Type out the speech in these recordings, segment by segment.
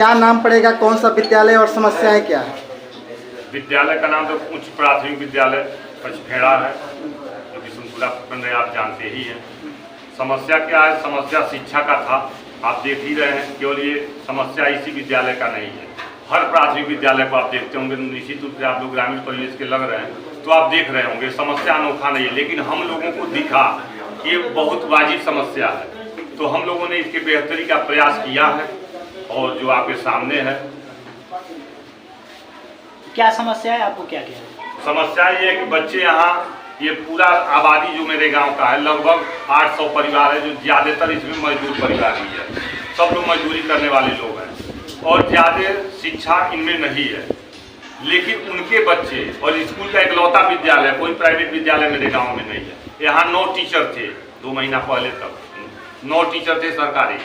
क्या नाम पड़ेगा, कौन सा विद्यालय और समस्याएं क्या है? विद्यालय का नाम तो उच्च प्राथमिक विद्यालय पचखेड़ा है, जो कि सुनपुरा प्रखंड है, आप जानते ही हैं। समस्या क्या है? समस्या शिक्षा का था, आप देख ही रहे हैं। केवल ये समस्या इसी विद्यालय का नहीं है, हर प्राथमिक विद्यालय को आप देखते होंगे। निश्चित रूप से आप लोग ग्रामीण परिवेश के लग रहे हैं तो आप देख रहे होंगे समस्या अनोखा नहीं है, लेकिन हम लोगों को दिखा कि ये बहुत वाजिब समस्या है, तो हम लोगों ने इसके बेहतरी का प्रयास किया है और जो आपके सामने है। क्या समस्या है, आपको क्या क्या समस्या ये है कि बच्चे यहाँ, ये पूरा आबादी जो मेरे गांव का है, लगभग 800 परिवार है, जो ज़्यादातर इसमें मजदूर परिवार ही है। सब लोग मजदूरी करने वाले लोग हैं और ज़्यादा शिक्षा इनमें नहीं है। लेकिन उनके बच्चे, और स्कूल का इकलौता विद्यालय, कोई प्राइवेट विद्यालय मेरे गाँव में नहीं है। यहाँ 9 टीचर थे 2 महीना पहले तक, 9 टीचर थे सरकारी।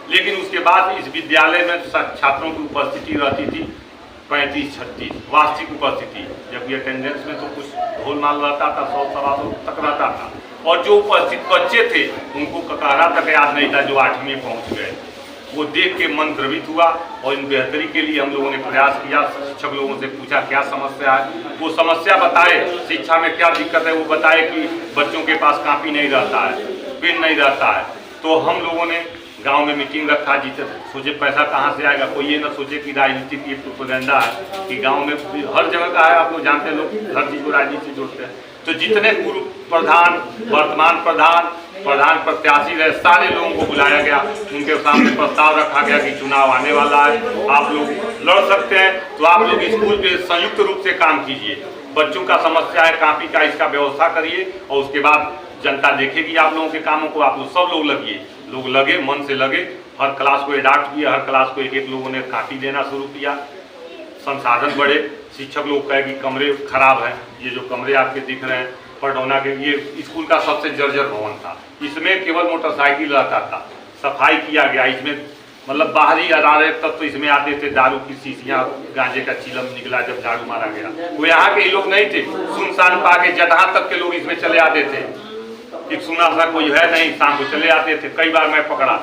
लेकिन उसके बाद इस विद्यालय में छात्रों की उपस्थिति रहती थी 35-36 वास्तविक उपस्थिति, जबकि अटेंडेंस में तो कुछ ढोलमाल रहता था, 100-125 तक रहता था। और जो उपस्थित बच्चे थे उनको ककारा तक याद नहीं था, जो 8वीं में पहुंच गए। वो देख के मन द्रवित हुआ और इन बेहतरी के लिए हम लोगों ने प्रयास किया। शिक्षक लोगों से पूछा क्या समस्या है, वो समस्या बताए, शिक्षा में क्या दिक्कत है वो बताए कि बच्चों के पास कापी नहीं रहता है, पेन नहीं रहता है। तो हम लोगों ने गांव में मीटिंग रखा, जीते सोचे पैसा कहाँ से आएगा। कोई ये ना सोचे कि राजनीति की प्रोपेगेंडा है कि गांव में हर जगह का है, आप लोग जानते हैं, लोग हर चीज़ को राजनीति से जोड़ते हैं। तो जितने पूर्व प्रधान, वर्तमान प्रधान, प्रधान प्रत्याशी रहे, सारे लोगों को बुलाया गया। उनके सामने प्रस्ताव रखा गया कि चुनाव आने वाला है, आप लोग लड़ सकते हैं, तो आप लोग स्कूल पे संयुक्त रूप से काम कीजिए। बच्चों का समस्या है कापी का, इसका व्यवस्था करिए और उसके बाद जनता देखेगी आप लोगों के कामों को। आप लोग सब लोग लगिए, लोग लगे, मन से लगे। हर क्लास को अडॉप्ट किया, हर क्लास को एक लोगों ने कापी देना शुरू किया। संसाधन बढ़े। शिक्षक लोग कहे कि कमरे खराब हैं, ये जो कमरे आपके दिख रहे हैं पटौना के, ये स्कूल का सबसे जर्जर भवन था। इसमें केवल मोटरसाइकिल रहता था, सफाई किया गया। इसमें मतलब बाहरी अरारक तत्व तो इसमें आते थे, दारू की शीशियाँ, गांजे का चिलम निकला जब झाड़ू मारा गया। वो यहाँ के लोग नहीं थे, सुनसान पा के जहाँ तक के लोग इसमें चले आते थे। एक सुना सा कोई है नहीं, शाम को चले आते थे। कई बार मैं पकड़ा,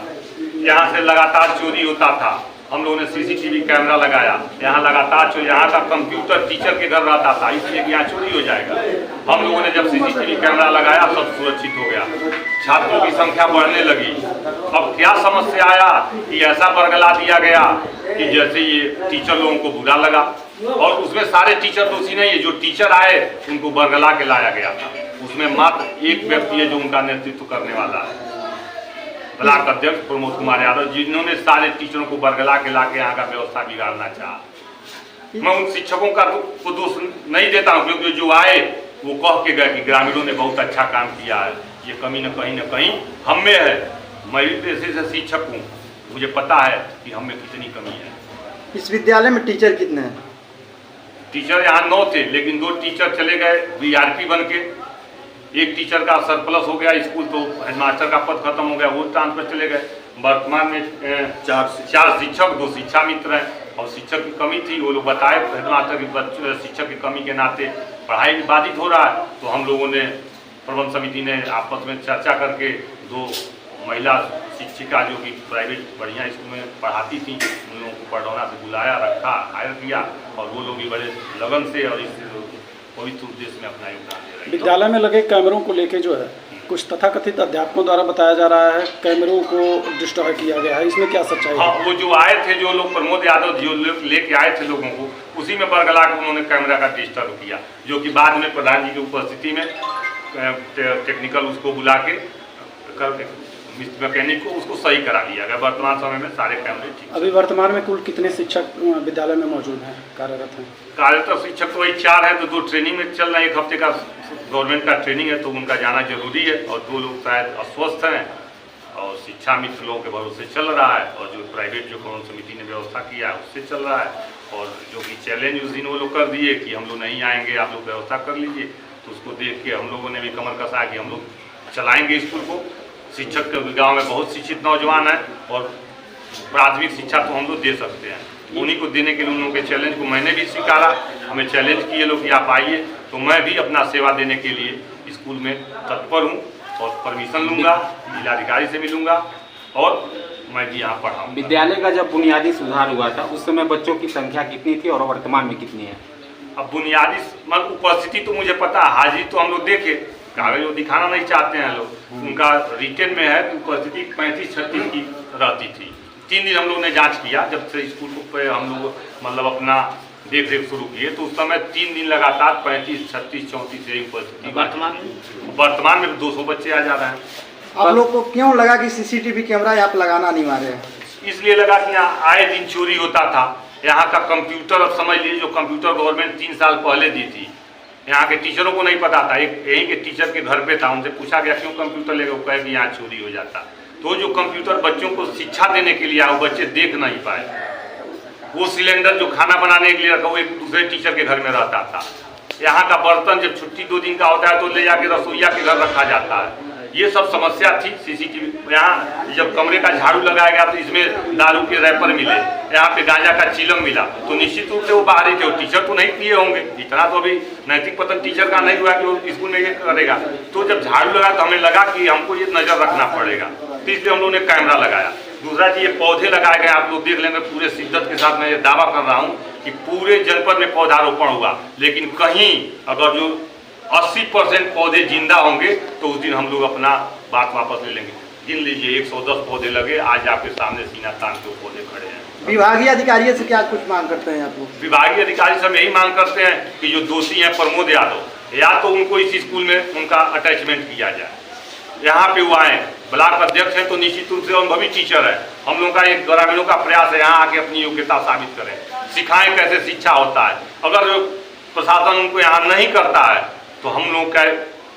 यहाँ से लगातार चोरी होता था। हम लोगों ने सीसीटीवी कैमरा लगाया, यहाँ लगातार चोरी। यहाँ का कंप्यूटर टीचर के घर रहता था, इसलिए यहाँ चोरी हो जाएगा। हम लोगों ने जब सीसीटीवी कैमरा लगाया, सब सुरक्षित हो गया। छात्रों की संख्या बढ़ने लगी। अब क्या समस्या आया कि ऐसा बरगला दिया गया कि जैसे ये टीचर लोगों को बुरा लगा, और उसमें सारे टीचर दोषी नहीं है। जो टीचर आए उनको बरगला के लाया गया था, उसमें मात्र एक व्यक्ति है जो उनका नेतृत्व करने वाला है, ब्लॉक अध्यक्ष प्रमोद कुमार यादव, जिन्होंने सारे टीचरों को बरगला के लाके यहाँ का व्यवस्था बिगाड़ना चाहा। मैं उन शिक्षकों का को दोष नहीं देता हूँ, क्योंकि जो आए वो कह के गए कि ग्रामीणों ने बहुत अच्छा काम किया है। ये कमी न कहीं हम में है। मैं पेशे से शिक्षक हूँ, मुझे पता है कि हम में कितनी कमी है। इस विद्यालय में टीचर कितने हैं? टीचर यहाँ 9 थे, लेकिन 2 टीचर चले गए वीआरपी बन के। एक टीचर का सरप्लस हो गया स्कूल, तो हेडमास्टर का पद खत्म हो गया, वो ट्रांसफर चले गए। वर्तमान में 4 शिक्षक, 2 शिक्षा मित्र हैं। और शिक्षक की कमी थी, वो लोग बताए हेडमास्टर की, शिक्षक की कमी के नाते पढ़ाई भी बाधित हो रहा है। तो हम लोगों ने, प्रबंध समिति ने आपस में चर्चा करके 2 महिला शिक्षिका जो कि प्राइवेट बढ़िया स्कूल में पढ़ाती थी, उन लोगों को पटौना से बुलाया, रखा, हायर किया, और वो लोग भी बड़े लगन से और इस पवित्र उद्देश्य में अपना योगदान दे रहे हैं। विद्यालय में लगे कैमरों को लेके जो है कुछ तथाकथित अध्यापकों द्वारा बताया जा रहा है कैमरों को डिस्ट्रॉय किया गया है, इसमें क्या सच्चाई है? हाँ, वो जो आए थे, जो लोग प्रमोद यादव जो लेके आए थे लोगों को, उसी में बरगला के उन्होंने कैमरा का डिस्टर्ब किया, जो कि बाद में प्रधान जी की उपस्थिति में टेक्निकल उसको बुला के मैकेनिक को उसको सही करा दिया गया। वर्तमान समय में सारे कैमरे ठीक। अभी वर्तमान में कुल कितने शिक्षक विद्यालय में मौजूद हैं, कार्यरत हैं? कार्यरत शिक्षक तो वही 4 हैं, तो 2 ट्रेनिंग में चल रहे हैं। 1 हफ्ते का गवर्नमेंट का ट्रेनिंग है, तो उनका जाना जरूरी है। और 2 लोग शायद अस्वस्थ हैं, और शिक्षा मित्र लोगों के भरोसे चल रहा है। और जो प्राइवेट जो प्रबंध समिति ने व्यवस्था किया है उससे चल रहा है। और जो कि चैलेंज उस दिन वो लोग कर दिए कि हम लोग नहीं आएंगे, आप लोग व्यवस्था कर लीजिए, तो उसको देख के हम लोगों ने भी कमर कसा कि हम लोग चलाएंगे स्कूल को। शिक्षक के गांव में बहुत शिक्षित नौजवान हैं, और प्राथमिक शिक्षा तो हम लोग दे सकते हैं। उन्हीं को देने के लिए उन लोगों के चैलेंज को मैंने भी स्वीकारा। हमें चैलेंज किए लोग कि आप आइए, तो मैं भी अपना सेवा देने के लिए स्कूल में तत्पर हूँ और परमिशन लूँगा, जिलाधिकारी से मिलूँगा और मैं भी यहाँ पढ़ाऊँ। विद्यालय का जब बुनियादी सुधार हुआ था उस समय बच्चों की संख्या कितनी थी और वर्तमान में कितनी है? अब बुनियादी मतलब उपस्थिति तो मुझे पता है, हाजिरी तो हम लोग देखे, कागज वो दिखाना नहीं चाहते हैं लोग, उनका रिटर्न में है कि उपस्थिति 35-36 की रहती थी। 3 दिन हम लोग ने जांच किया जब से स्कूल पे हम लोग मतलब अपना देख रेख शुरू किए, तो उस समय 3 दिन लगातार 35, 36, 34 से उपस्थिति। वर्तमान में 200 बच्चे आ जा रहे हैं। आप लोग को क्यों लगा कि सीसीटीवी कैमरा यहाँ पे लगाना अनिवार्य है? इसलिए लगा कि यहाँ आए दिन चोरी होता था। यहाँ का कंप्यूटर, अब समझ लीजिए, जो कंप्यूटर गवर्नमेंट 3 साल पहले दी थी, यहाँ के टीचरों को नहीं पता था। एक यहीं के टीचर के घर पे था, उनसे पूछा गया क्यों कंप्यूटर लेगा, वो कहे कि यहाँ चोरी हो जाता। तो जो कंप्यूटर बच्चों को शिक्षा देने के लिए आया, वो बच्चे देख नहीं पाए। वो सिलेंडर जो खाना बनाने के लिए रखा, वो एक दूसरे टीचर के घर में रहता था। यहाँ का बर्तन जब छुट्टी 2 दिन का होता है तो ले जाके रसोईया के घर रखा जाता है। ये सब समस्या थी। सीसीटीवी यहाँ जब कमरे का झाड़ू लगाया गया तो इसमें दारू के रैपर मिले, यहाँ पे गांजा का चिलम मिला, तो निश्चित रूप से वो बाहरी थे, वो टीचर तो नहीं पिए होंगे। इतना तो अभी नैतिक पतन टीचर का नहीं हुआ कि वो स्कूल में ये करेगा। तो जब झाड़ू लगा तो हमें लगा कि हमको ये नजर रखना पड़ेगा, तो इसलिए हम लोगों ने कैमरा लगाया। दूसरा चीज, ये पौधे लगाए गए, आप लोग देख लेंगे। पूरे शिद्दत के साथ मैं ये दावा कर रहा हूँ कि पूरे जनपद में पौधारोपण हुआ, लेकिन कहीं अगर जो 80% पौधे जिंदा होंगे तो उस दिन हम लोग अपना बात वापस ले लेंगे। गिन लीजिए, 110 पौधे लगे, आज आपके सामने सीना तान के पौधे खड़े हैं। विभागीय अधिकारियों से क्या कुछ मांग करते हैं आप लोग? विभागीय अधिकारी से हम यही मांग करते हैं कि जो दोषी हैं प्रमोद यादव, या तो उनको इस स्कूल में उनका अटैचमेंट किया जाए। यहाँ पे वो आए, ब्लॉक अध्यक्ष है तो निश्चित रूप से अनुभवी टीचर है। हम लोगों का एक ग्रामीणों का प्रयास है यहाँ आके अपनी योग्यता साबित करें, सिखाएं कैसे शिक्षा होता है। अगर प्रशासन उनको यहाँ नहीं करता है तो हम लोग का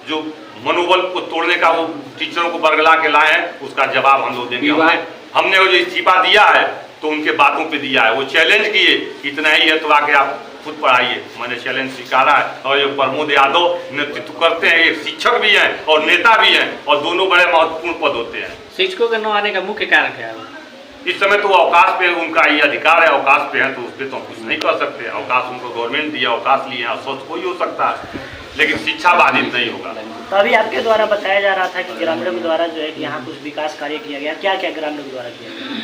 जो मनोबल को तोड़ने का वो टीचरों को बरगला के लाए हैं, उसका जवाब हम लोग देंगे। हमने वो जो इस्तीफा दिया है तो उनके बातों पे दिया है। वो चैलेंज किए, इतना ही है तो आके आप खुद पढ़ाइए। मैंने चैलेंज स्वीकारा है और ये प्रमोद यादव नेतृत्व करते हैं, एक शिक्षक भी हैं और नेता भी हैं, और दोनों बड़े महत्वपूर्ण पद होते हैं। शिक्षकों के न आने का मुख्य कारण क्या है? इस समय तो अवकाश पे उनका ये अधिकार है, अवकाश पे है, तो उस पर तो हम कुछ नहीं कर सकते। अवकाश उनको गवर्नमेंट दिया, अवकाश लिए, अस्वस्थ कोई हो सकता है, लेकिन शिक्षा बाधित नहीं होगा। तो अभी आपके द्वारा बताया जा रहा था कि ग्रामीणों के द्वारा जो है कि यहाँ कुछ विकास कार्य किया गया, क्या क्या ग्रामीणों के द्वारा किया गया?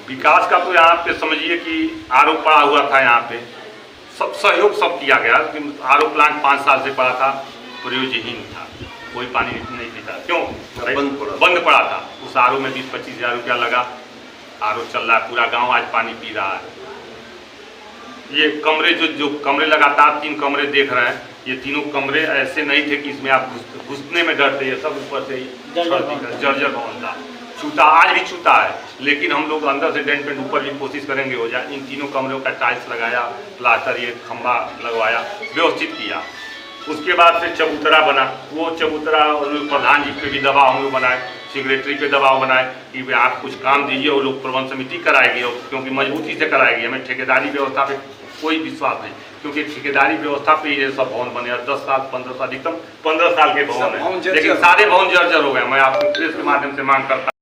विकास का तो यहाँ पे समझिए कि आरोप पड़ा हुआ था, यहाँ पे सब सहयोग सब किया गया। आरोप प्लांट 5 साल से पड़ा था, प्रयोजनहीन था, कोई पानी नहीं पीता। क्यों? बंद पड़ा था। उस आरोप में 20-25 हज़ार रुपया लगा, आरोप चल रहा है, पूरा गांव आज पानी पी रहा है। ये कमरे जो कमरे लगातार 3 कमरे देख रहे हैं, ये तीनों कमरे ऐसे नहीं थे कि इसमें आप घुसने में डरते। ये सब ऊपर से जर्जर भवन था, छूता, आज भी छूता है, लेकिन हम लोग अंदर से डेंट पेंट ऊपर भी कोशिश करेंगे हो जाए। इन तीनों कमरों का टाइल्स लगाया, प्लास्टर, ये खंभा लगवाया, व्यवस्थित किया। उसके बाद से चबूतरा बना, वो चबूतरा प्रधान जी पे भी दबाव हम लोग बनाए, सेक्रेटरी पे दबाव बनाए कि आप कुछ काम दीजिए, वो लोग प्रबंध समिति कराएगी, क्योंकि मजबूती से कराएगी। हमें ठेकेदारी व्यवस्था पे कोई विश्वास नहीं, क्योंकि ठेकेदारी व्यवस्था पे ये सब भवन बने। 10 साल 15 साल, अधिकतम 15 साल के भवन है, लेकिन सारे भवन जर्जर हो गए। मैं आपको प्रेस के माध्यम से मांग करता